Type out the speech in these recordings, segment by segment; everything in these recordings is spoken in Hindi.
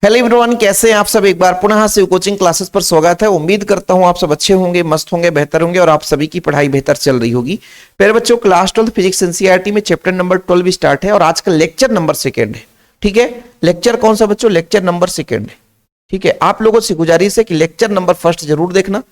हेलो एवरीवन, कैसे हैं आप सब। एक बार पुनः शिव कोचिंग क्लासेस पर स्वागत है। उम्मीद करता हूं आप सब अच्छे होंगे, मस्त होंगे, बेहतर होंगे और आप सभी की पढ़ाई बेहतर चल रही होगी। प्यारे बच्चों, क्लास 12 फिजिक्स एनसीईआरटी में चैप्टर नंबर 12 स्टार्ट है और आज का लेक्चर नंबर 2 है। ठीक है, लेक्चर कौन सा बच्चों? लेक्चर नंबर 2 है। ठीक है, आप लोगों से गुजारिश है कि लेक्चर नंबर 1 जरूर देखना।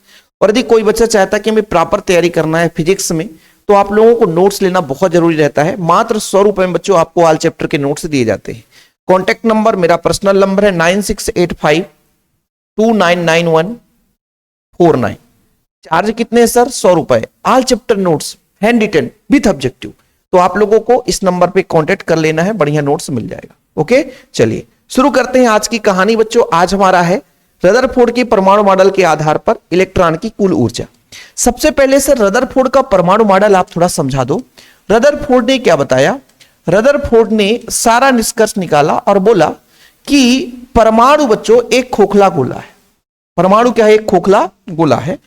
और यदि कोई बच्चा चाहता है कि हमें प्रॉपर तैयारी करना है फिजिक्स में, तो आप लोगों को नोट्स लेना बहुत जरूरी रहता है। मात्र 100 रुपए में बच्चों आपको ऑल चैप्टर के नोट्स दिए जाते हैं। कॉन्टैक्ट नंबर मेरा पर्सनल नंबर है 9685299149। चार्ज कितने हैं सर? 100 रुपए। All chapter notes handwritten with objective, तो आप लोगों को इस नंबर पे कांटेक्ट कर लेना है, बढ़िया नोट्स मिल जाएगा। ओके, चलिए शुरू करते हैं आज की कहानी बच्चों। आज हमारा है रदरफोर्ड के परमाणु मॉडल के आधार पर इलेक्ट्रॉन की कुल ऊर्जा। सबसे पहले सर रदरफोर्ड का परमाणु मॉडल आप थोड़ा समझा दो। रदरफोर्ड ने क्या बताया? रदरफोर्ड ने सारा निष्कर्ष निकाला और बोला कि परमाणु बच्चों एक खोखला गोला है। परमाणु क्या है? एक खोखला गोला है।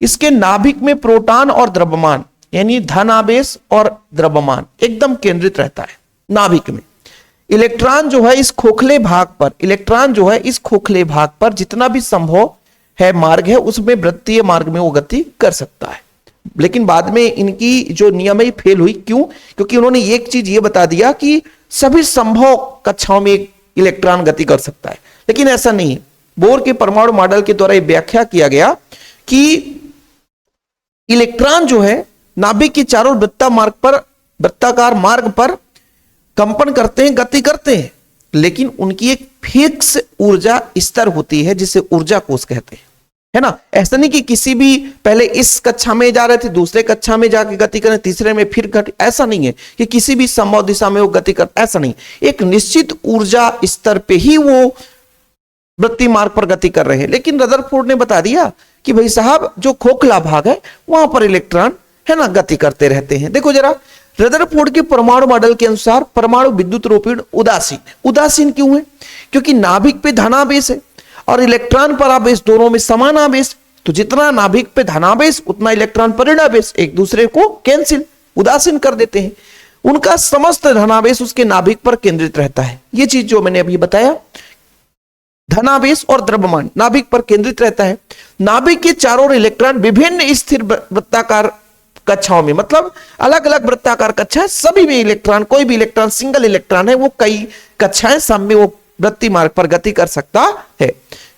इसके नाभिक में प्रोटॉन और द्रव्यमान यानी धन आवेश और द्रव्यमान एकदम केंद्रित रहता है। नाभिक में इलेक्ट्रॉन जो है इस खोखले भाग पर जितना भी संभव है मार्ग है उसमें वृत्तीय मार्ग में वो गति कर सकता है। लेकिन बाद में इनकी जो नियम है फेल हुई। क्यों? क्योंकि उन्होंने एक चीज ये बता दिया कि सभी संभव कक्षाओं में एक इलेक्ट्रॉन गति कर सकता है, लेकिन ऐसा नहीं है। बोर के परमाणु मॉडल के द्वारा यह व्याख्या किया गया कि इलेक्ट्रॉन जो है नाभिक के चारों वृत्ताकार मार्ग पर कंपन करते हैं, गति करते हैं, लेकिन उनकी एक फिक्स ऊर्जा स्तर होती है जिसे ऊर्जा कोश कहते हैं, है ना। ऐसा नहीं कि किसी भी पहले इस कक्षा में जा रहे थे, दूसरे कक्षा में जाके गति करें, तीसरे में फिर गति, ऐसा नहीं है कि किसी भी संभव दिशा में वो गति कर, ऐसा नहीं। एक निश्चित ऊर्जा स्तर पे ही वो वृत्तीय मार्ग पर गति कर रहे हैं। लेकिन रदरफोर्ड ने बता दिया कि भाई साहब जो खोखला भाग है वहां पर इलेक्ट्रॉन है ना गति करते रहते हैं। देखो जरा, रदरफोर्ड के परमाणु मॉडल के अनुसार परमाणु विद्युत रूपीण उदासीन है। उदासीन क्यों है? क्योंकि नाभिक पे धनावेश है और इलेक्ट्रॉन पर आवेश, दोनों में समान आवेश। तो जितना नाभिक पे धनावेश उतना इलेक्ट्रॉन पर ऋणावेश, एक दूसरे को कैंसिल उदासीन कर देते हैं। उनका समस्त धनावेश उसके नाभिक पर केंद्रित रहता है। ये चीज जो मैंने अभी बताया, धनावेश और द्रव्यमान नाभिक पर केंद्रित रहता है। नाभिक के चारों ओर इलेक्ट्रॉन विभिन्न स्थिर वृत्ताकार कक्षाओं में, मतलब अलग अलग वृत्ताकार कक्षा, सभी में इलेक्ट्रॉन, कोई भी इलेक्ट्रॉन सिंगल इलेक्ट्रॉन है वो कई कक्षाएं सब में वो वृत्तीय मार्ग पर गति कर सकता है।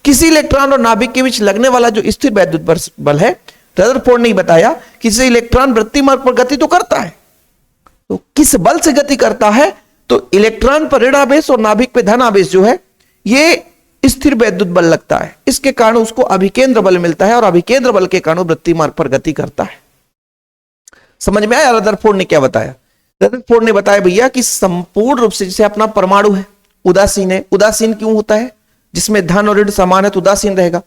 किसी इलेक्ट्रॉन और नाभिक के बीच लगने वाला जो स्थिर वैद्युत बल है, रदरफोर्ड ने बताया कि जैसे इलेक्ट्रॉन वृत्तीय मार्ग पर गति तो करता है, तो किस बल से गति करता है? तो इलेक्ट्रॉन पर ऋण आवेश और नाभिक पे धन आवेश जो है ये स्थिर वैद्युत बल लगता है। इसके कारण उसको अभिकेंद्र बल मिलता है और अभिकेंद्र बल के कारण वृत्तीय मार्ग पर गति करता है। समझ में आया रदरफोर्ड ने क्या बताया? रदरफोर्ड ने बताया भैया कि संपूर्ण रूप से जैसे अपना परमाणु है उदासीन है। उदासीन क्यों होता है? जिसमें धन और ऋण समान है तो उदासीन रहेगा।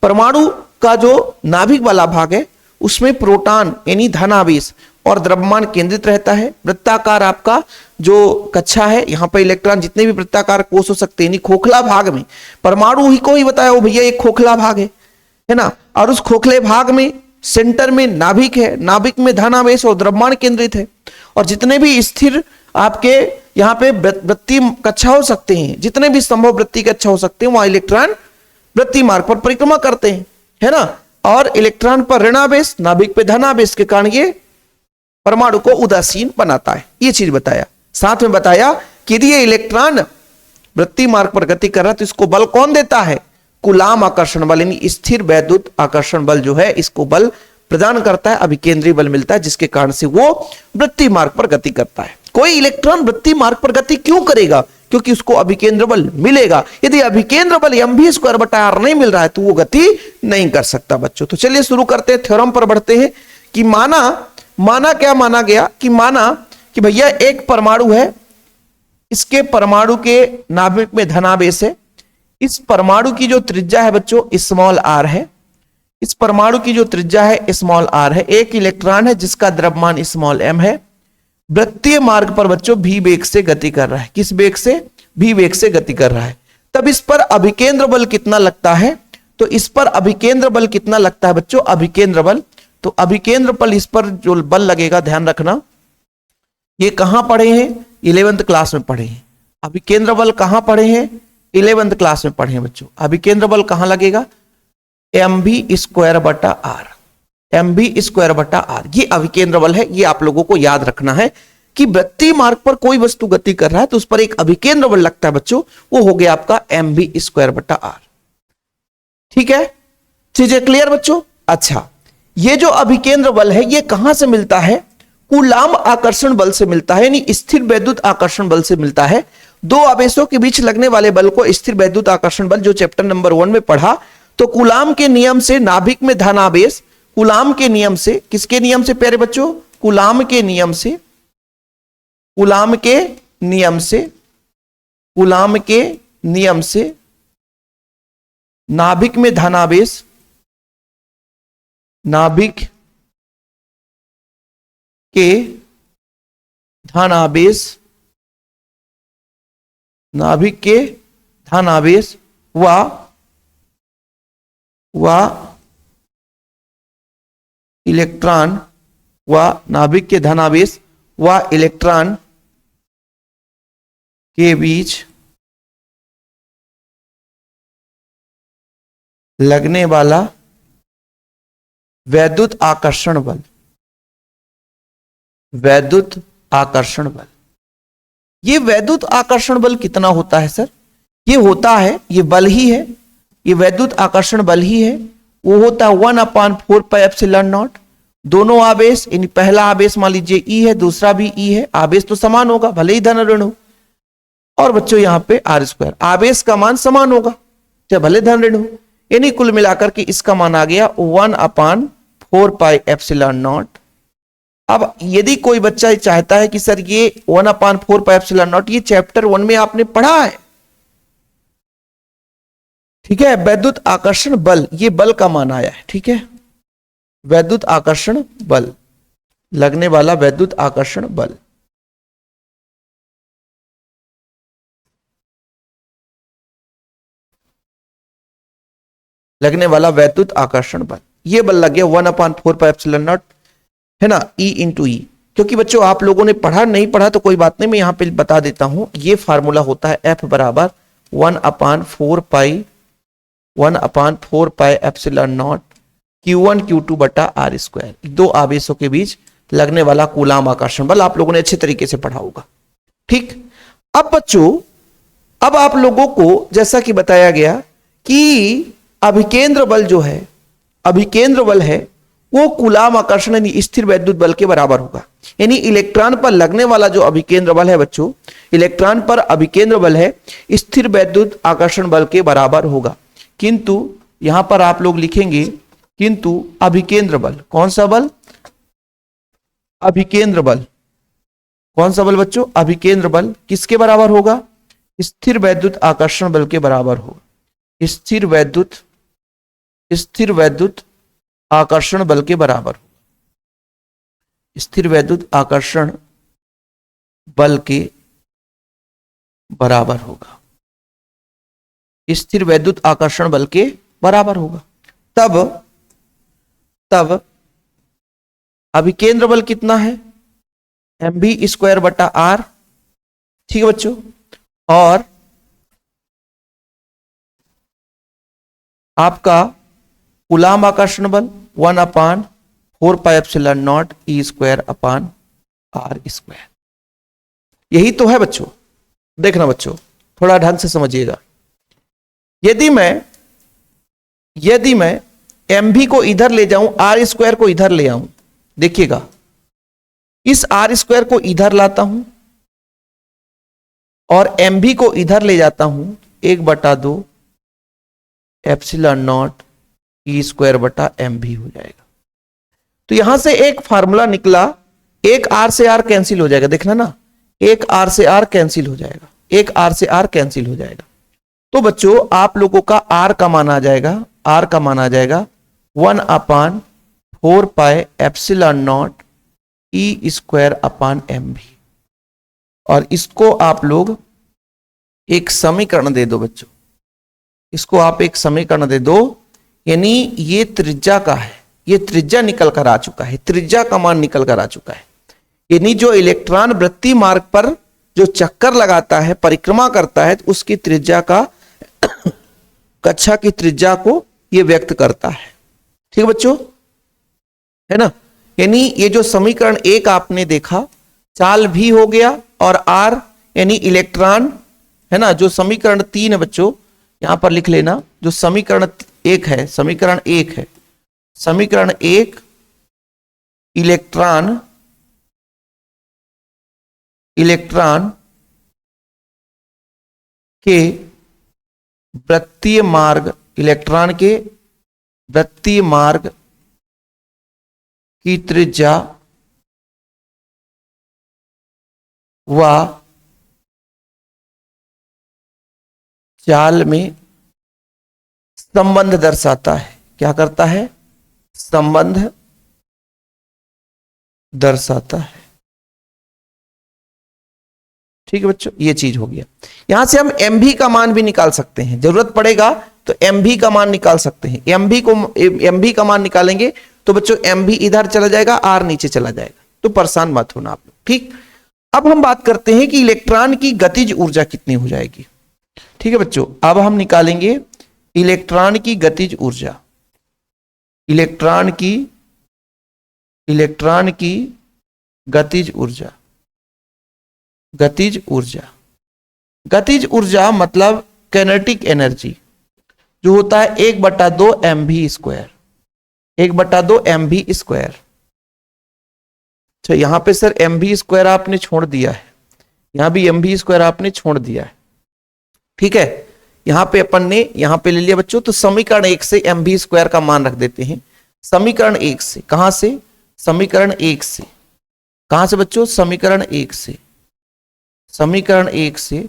परमाणु का जो नाभिक वाला भाग है उसमें प्रोटॉन यानी धन आवेश और द्रव्यमान केंद्रित रहता है। वृत्ताकार आपका जो कक्षा है, यहां पर इलेक्ट्रॉन जितने भी वृत्ताकार कोश हो सकते हैं, खोखला भाग में परमाणु ही को ही बताया वो भैया एक खोखला भाग है ना। और उस खोखले भाग में सेंटर में नाभिक है, नाभिक में धन आवेश और द्रव्यमान केंद्रित है। और जितने भी स्थिर आपके यहाँ पे वृत्तीय कक्षा हो सकते हैं, जितने भी संभव वृत्तीय कक्षा हो सकते हैं, वहां इलेक्ट्रॉन वृत्तीय मार्ग पर परिक्रमा करते हैं, है ना। और इलेक्ट्रॉन पर ऋणावेश, नाभिक पे धनावेश के कारण ये परमाणु को उदासीन बनाता है। ये चीज बताया। साथ में बताया कि यदि ये इलेक्ट्रॉन वृत्तीय मार्ग पर गति कर रहा है तो इसको बल कौन देता है? कूलाम आकर्षण बल यानी स्थिर वैद्युत आकर्षण बल जो है इसको बल प्रदान करता है, अभिकेंद्रीय बल मिलता है, जिसके कारण से वो वृत्तीय मार्ग पर गति करता है। कोई इलेक्ट्रॉन वृत्तीय मार्ग पर गति क्यों करेगा? क्योंकि उसको अभिकेंद्र बल मिलेगा। यदि अभिकेंद्र बल mv² नहीं मिल रहा है तो वो गति नहीं कर सकता बच्चों। तो चलिए शुरू करते हैं, थ्योरम पर बढ़ते हैं कि माना क्या माना गया कि माना कि भैया एक परमाणु है, इसके परमाणु के नाभिक में धनावेश है। इस परमाणु की जो त्रिज्या है बच्चों स्मॉल r है। इस परमाणु की जो त्रिज्या है स्मॉल r है। एक इलेक्ट्रॉन है जिसका द्रव्यमान स्मॉल m है। वृत्तीय मार्ग पर बच्चों v वेग से गति कर रहा है। किस वेग से? v वेग से गति कर रहा है। तब इस पर अभिकेंद्र बल कितना लगता है? तो इस पर अभिकेंद्र बल कितना लगता है बच्चों? अभिकेंद्र बल, तो अभिकेंद्र बल इस पर जो बल लगेगा, ध्यान रखना, ये कहां पढ़े हैं? 11th क्लास में पढ़े हैं। अभिकेंद्र बल कहां पढ़े हैं? 11th क्लास में पढ़े बच्चों। अभिकेंद्र बल कहां लगेगा? mv स्क्वायर बटा आर, mv स्क्वायर बटा आर, ये अभिकेंद्र बल है। ये आप लोगों को याद रखना है कि वृत्तीय मार्ग पर कोई वस्तु गति कर रहा है तो उस पर एक अभिकेंद्र बल लगता है बच्चों, वो हो गया आपका mv स्क्वायर बटा आर। ठीक है, चीजें क्लियर बच्चों? अच्छा, ये जो अभिकेंद्र बल है ये कहां से मिलता है? कूलाम आकर्षण बल से मिलता है, यानी स्थिर वैद्युत आकर्षण बल से मिलता है। दो आवेशों के बीच लगने वाले बल को स्थिर वैद्युत आकर्षण बल, जो चैप्टर नंबर 1 में पढ़ा, तो कूलाम के नियम से नाभिक में धनावेश, कूलाम के नियम से, किसके नियम से प्यारे बच्चों? कूलाम के नियम से, कूलाम के नियम से, कूलाम के नियम से नाभिक में धनावेश, नाभिक के धनावेश, नाभिक के धनावेश व इलेक्ट्रॉन, व नाभिक के धनावेश व इलेक्ट्रॉन के बीच लगने वाला वैद्युत आकर्षण बल, वैद्युत आकर्षण बल। ये वैद्युत आकर्षण बल कितना होता है सर? ये होता है, ये बल ही है, ये वैद्युत आकर्षण बल ही है, वो होता है 1/4 पाई एप्सिलॉन नॉट। दोनों आवेश, यानी पहला आवेश मान लीजिए E है, दूसरा भी E है, आवेश तो समान होगा भले ही धन ऋण हो, और बच्चों यहां पे आर स्क्वायर, आवेश का मान समान होगा चाहे भले धन ऋण हो, यानी कुल मिलाकर के इसका मान आ गया 1/4 पाई एप्सिलॉन नॉट। अब यदि कोई बच्चा चाहता है कि सर ये 1/4 पाई एप्सिलॉन नॉट, ये चैप्टर 1 में आपने पढ़ा है, ठीक है, वैद्युत आकर्षण बल, ये बल का मान आया है, ठीक है, वैद्युत आकर्षण बल, लगने वाला वैद्युत आकर्षण बल। लगने वाला वैद्युत आकर्षण बल, ये बल लग गया 1/4 पाई एप्सिलॉन नॉट, है ना, E इंटू ई। क्योंकि बच्चों आप लोगों ने पढ़ा नहीं पढ़ा तो कोई बात नहीं, मैं यहां पे बता देता हूं। ये फार्मूला होता है F बराबर 1/4 pi epsilon not Q1 Q2 बटा आर स्क्वायर, दो आवेशों के बीच लगने वाला कूलाम आकर्षण बल, आप लोगों ने अच्छे तरीके से पढ़ा होगा। ठीक, अब बच्चों, अब आप लोगों को जैसा कि बताया गया कि अभिकेंद्र बल जो है, अभिकेंद्र बल है, वो कूलाम आकर्षण यानी स्थिर वैद्युत बल के बराबर होगा। यानी इलेक्ट्रॉन पर लगने वाला जो अभिकेंद्र बल है बच्चों, इलेक्ट्रॉन पर अभिकेंद्र बल है स्थिर वैद्युत आकर्षण बल के बराबर होगा। किंतु यहां पर आप लोग लिखेंगे किंतु अभिकेंद्र बल, कौन सा बल? अभिकेंद्र बल, कौन सा बल बच्चों? अभिकेंद्र बल किसके बराबर होगा? स्थिर वैद्युत आकर्षण बल के बराबर होगा। स्थिर वैद्युत आकर्षण बल के बराबर होगा, स्थिर वैद्युत आकर्षण बल के बराबर होगा, स्थिर वैद्युत आकर्षण बल के बराबर होगा। तब अभिकेंद्र बल कितना है? mv स्क्वायर बटा आर, ठीक है बच्चों, और आपका कूलाम आकर्षण बल 1/4 pi epsilon naught E square upon r square. यही तो है बच्चों। देखना बच्चों, थोड़ा ढंग से समझिएगा। यदि मैं mv को इधर ले जाऊं, आर स्क्वायर को इधर ले आऊं, देखिएगा, इस आर स्क्वायर को इधर लाता हूं और mv को इधर ले जाता हूं, 1/2 एप्सिलॉन नॉट E स्क्वायर बटा mv हो जाएगा। तो यहां से एक फार्मूला निकला, एक r से r कैंसिल हो जाएगा, देखना ना, एक r से r कैंसिल हो जाएगा, एक r से r कैंसिल हो जाएगा। तो बच्चों आप लोगों का r का मान आ जाएगा, r का मान आ जाएगा 1/4 pi epsilon naught E square अपान mv। और इसको आप लोग एक समीकरण दे दो बच्चों, इसको आप एक समीकरण दे दो, यानी ये त्रिज्या का है, ये त्रिज्या निकल कर आ चुका है, त्रिज्या का मान निकल कर आ चुका है। यानी जो इलेक्ट्रॉन वृत्तीय मार्ग पर जो चक्कर लगाता है, परिक्रमा करता है, तो उसकी त्रिज्या का कक्षा की त्रिज्या को ये व्यक्त करता है। ठीक है बच्चों, है ना। यानी ये जो समीकरण 1 आपने देखा, चाल भी हो गया और आर यानी इलेक्ट्रॉन, है ना। जो समीकरण 3 है बच्चों, यहां पर लिख लेना, जो समीकरण 1 है, समीकरण 1 है, समीकरण 1 इलेक्ट्रॉन के वृत्तीय मार्ग, इलेक्ट्रॉन के वृत्तीय मार्ग की त्रिज्या व चाल में संबंध दर्शाता है। क्या करता है? संबंध दर्शाता है। ठीक है बच्चों, ये चीज हो गया। यहां से हम एमवी का मान भी निकाल सकते हैं, जरूरत पड़ेगा तो एमवी का मान निकाल सकते हैं। एमवी का मान निकालेंगे तो बच्चों एमवी इधर चला जाएगा, आर नीचे चला जाएगा, तो परेशान मत होना आप लोग। ठीक, अब हम बात करते हैं कि इलेक्ट्रॉन की गतिज ऊर्जा कितनी हो जाएगी। ठीक है बच्चों, अब हम निकालेंगे इलेक्ट्रॉन की गतिज ऊर्जा, इलेक्ट्रॉन की गतिज ऊर्जा, गतिज ऊर्जा। गतिज ऊर्जा मतलब काइनेटिक एनर्जी, जो होता है 1/2 mv², 1/2 mv²। अच्छा, यहां पे सर mv² आपने छोड़ दिया है, यहां भी mv² आपने छोड़ दिया है। ठीक है, यहां पे अपन ने यहां पे ले लिया बच्चों, तो समीकरण 1 से mv² का मान रख देते हैं। समीकरण 1 से, कहां से? समीकरण 1 से, कहां से बच्चों? समीकरण 1 से, समीकरण 1 से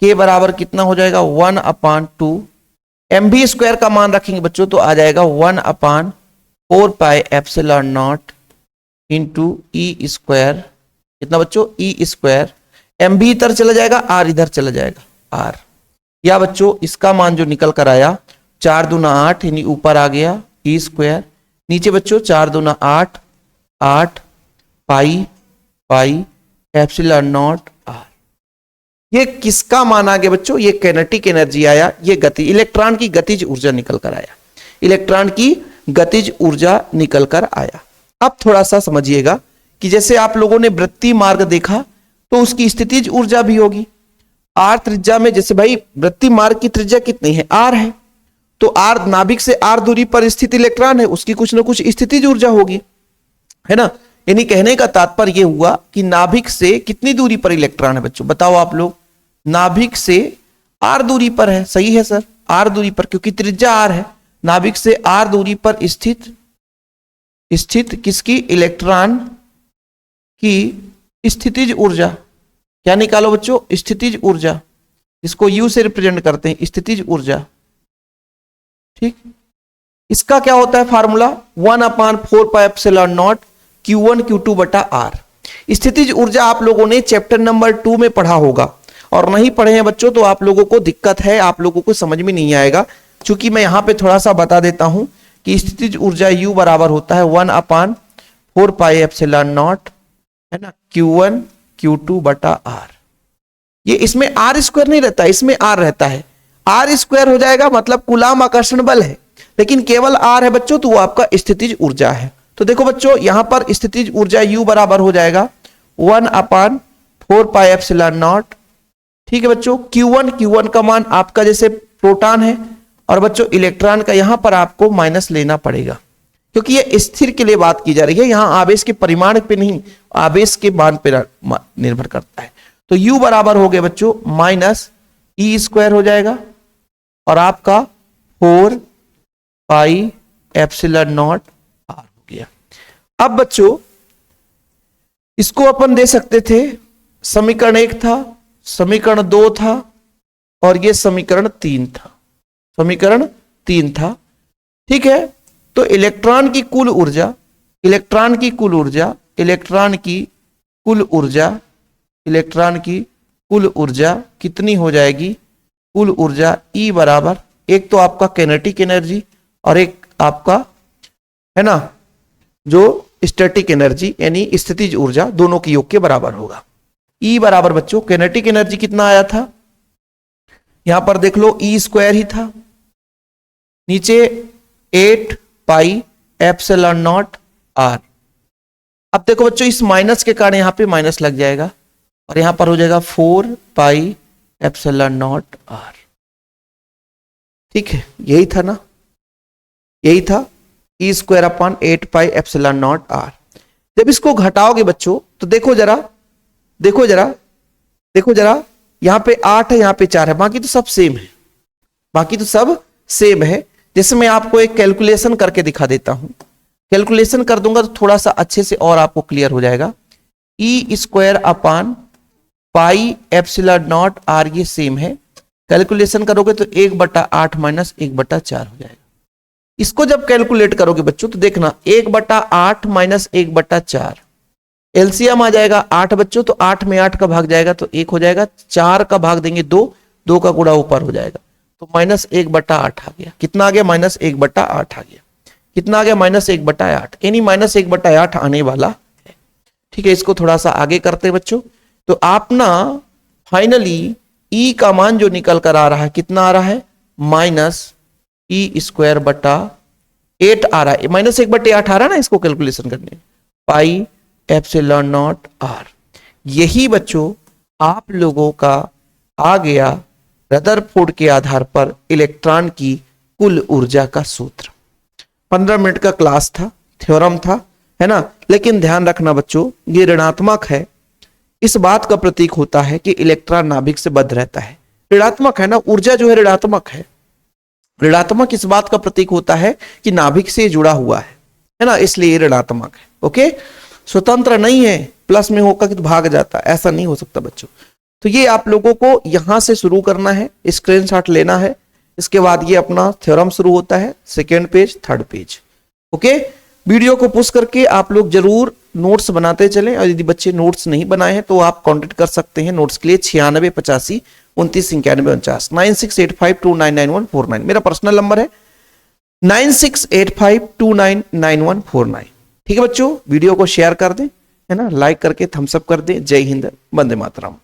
के बराबर कितना हो जाएगा? 1/2 mv² का मान रखेंगे बच्चों तो आ जाएगा 1/4πε0 इंटू E²। कितना बच्चों? E²। mv इधर चला जाएगा, r इधर चला जाएगा, r। या बच्चों इसका मान जो निकल कर आया 4 दूना 8, यानी ऊपर आ गया E², नीचे बच्चों 4 दूना 8, 8 पाई ε0 r। ये किसका मान आ गया बच्चों? ये काइनेटिक एनर्जी आया, ये गति, इलेक्ट्रॉन की गतिज ऊर्जा निकल कर आया, इलेक्ट्रॉन की गतिज ऊर्जा निकल कर आया। अब थोड़ा सा समझिएगा कि जैसे आप लोगों ने वृत्तीय मार्ग देखा तो उसकी स्थितिज ऊर्जा भी होगी। आर त्रिज्या में, जैसे भाई वृत्तीय मार्ग की त्रिज्या कितनी है? आर है, तो आर नाभिक से आर दूरी पर स्थित इलेक्ट्रॉन है, उसकी कुछ ना कुछ स्थितिज ऊर्जा होगी, है ना। यानी कहने का तात्पर्य यह हुआ कि नाभिक से कितनी दूरी पर इलेक्ट्रॉन है बच्चों? बताओ आप लोग। नाभिक से आर दूरी पर है, सही है सर, आर दूरी पर, क्योंकि त्रिज्या आर है। नाभिक से आर दूरी पर स्थित किसकी? इलेक्ट्रॉन की स्थितिज ऊर्जा। क्या निकालो बच्चों? स्थितिज ऊर्जा, इसको यू से रिप्रेजेंट करते हैं, स्थितिज ऊर्जा। ठीक, इसका क्या होता है फार्मूला? 1/4πε0 Q1 Q2/R। स्थितिज ऊर्जा आप लोगों ने चैप्टर नंबर 2 में पढ़ा होगा, और नहीं पढ़े हैं बच्चों तो आप लोगों को दिक्कत है, आप लोगों को समझ में नहीं आएगा। चूंकि मैं यहां पे थोड़ा सा बता देता हूं कि स्थितिज ऊर्जा U बराबर होता है 1/4πε0, है ना, Q1 Q2/R। ये इसमें R² नहीं रहता, इसमें R रहता है। R² हो जाएगा मतलब कूलाम आकर्षण बल है, लेकिन केवल R है बच्चों तो वो आपका स्थितिज ऊर्जा है। तो देखो बच्चों यहां पर स्थितिज ऊर्जा U बराबर हो जाएगा 1/4πε0। ठीक है बच्चों, Q1 का मान आपका जैसे प्रोटॉन है, और बच्चों इलेक्ट्रॉन का यहां पर आपको माइनस लेना पड़ेगा, क्योंकि ये स्थिर के लिए बात की जा रही है, यहां आवेश के परिमाण पे नहीं, आवेश के मान पे निर्भर करता है। तो U बराबर हो गया बच्चों -E² हो जाएगा, और आपका 4πε0 R हो गया। अब बच्चों इसको अपन दे सकते थे, समीकरण 1 था, समीकरण 2 था, और ये समीकरण 3 था, समीकरण 3 था। ठीक है, तो इलेक्ट्रॉन की कुल ऊर्जा, इलेक्ट्रॉन की कुल ऊर्जा, इलेक्ट्रॉन की कुल ऊर्जा, इलेक्ट्रॉन की कुल ऊर्जा कितनी हो जाएगी? कुल ऊर्जा E बराबर, एक तो आपका काइनेटिक एनर्जी और एक आपका, है ना, जो स्टैटिक एनर्जी यानी स्थितिज ऊर्जा, दोनों के योग के बराबर होगा। E बराबर बच्चों काइनेटिक एनर्जी कितना आया था? यहां पर देख लो ई स्क्वायर ही था, नीचे 8 पाई एप्सिलॉन नॉट आर। अब देखो बच्चों इस माइनस के कारण यहां पे माइनस लग जाएगा और यहां पर हो जाएगा 4 पाई एप्सिलॉन नॉट आर। ठीक है, यही था ना, यही था e square upon 8 pi epsilon not r. जब इसको घटाओगे बच्चों तो देखो जरा, देखो जरा, देखो जरा, यहां पे 8 है, यहां पे 4 है, बाकी तो सब सेम है, बाकी तो सब सेम है। जैसे मैं आपको एक कैलकुलेशन करके दिखा देता हूं, कैलकुलेशन कर दूंगा तो थोड़ा सा अच्छे से और आपको क्लियर हो जाएगा। E square upon pi epsilon not r ये सेम है, कैलकुलेशन करोगे तो 1/8 माइनस 1/4 हो जाएगा। इसको जब कैलकुलेट करोगे बच्चों तो देखना 1/8 माइनस 1/4, एलसीएम आ जाएगा 8 बच्चों, तो 8 में 8 का भाग जाएगा तो 1 हो जाएगा, 4 का भाग देंगे 2, 2 का गुणा ऊपर हो जाएगा तो माइनस 1/8 आ गया। कितना आ गया? माइनस 1/8 आ गया। कितना आ गया? माइनस 1/8, यानी माइनस 1/8 आने वाला है। ठीक है, इसको थोड़ा सा आगे करते हैं बच्चों। तो आप ना फाइनली ई का मान जो निकल कर आ रहा है कितना आ रहा है? माइनस ई स्क्वायर बटा 8 आ रहा है, माइनस 1/8 आ रहा है ना इसको कैलकुलेशन करने, पाई एप्सिलॉन नॉट आर। यही बच्चों आप लोगों का आ गया रदरफोर्ड के आधार पर इलेक्ट्रॉन की कुल ऊर्जा का सूत्र। 15 मिनट का क्लास था, थ्योरम था, है ना। लेकिन ध्यान रखना बच्चों ये ऋणात्मक है, इस बात का प्रतीक होता है कि इलेक्ट्रॉन नाभिक से बद्ध रहता है। ऋणात्मक है ना, ऊर्जा जो है ऋणात्मक है, ऋणात्मक इस बात का प्रतीक होता है कि नाभिक से जुड़ा हुआ है ना, इसलिए ऋणात्मक है। ओके, स्वतंत्र नहीं है, प्लस में होकर कि तो भाग जाता, ऐसा नहीं हो सकता बच्चों। तो ये आप लोगों को यहां से शुरू करना है, स्क्रीनशॉट लेना है, इसके बाद ये अपना थ्योरम शुरू होता है, second page, third page. Okay, video को पुश करके आप लोग जरूर नोट्स बनाते चलें, और यदि बच्चे नोट्स नहीं बनाए हैं तो आप कांटेक्ट कर सकते हैं नोट्स के लिए 96 85 29 91 49 9685299149 मेरा पर्सनल नंबर है, 9685299149। ठीक है बच्चों, वीडियो को शेयर कर दें, है ना, लाइक करके थम्स अप कर दें। जय हिंद, वंदे मातरम।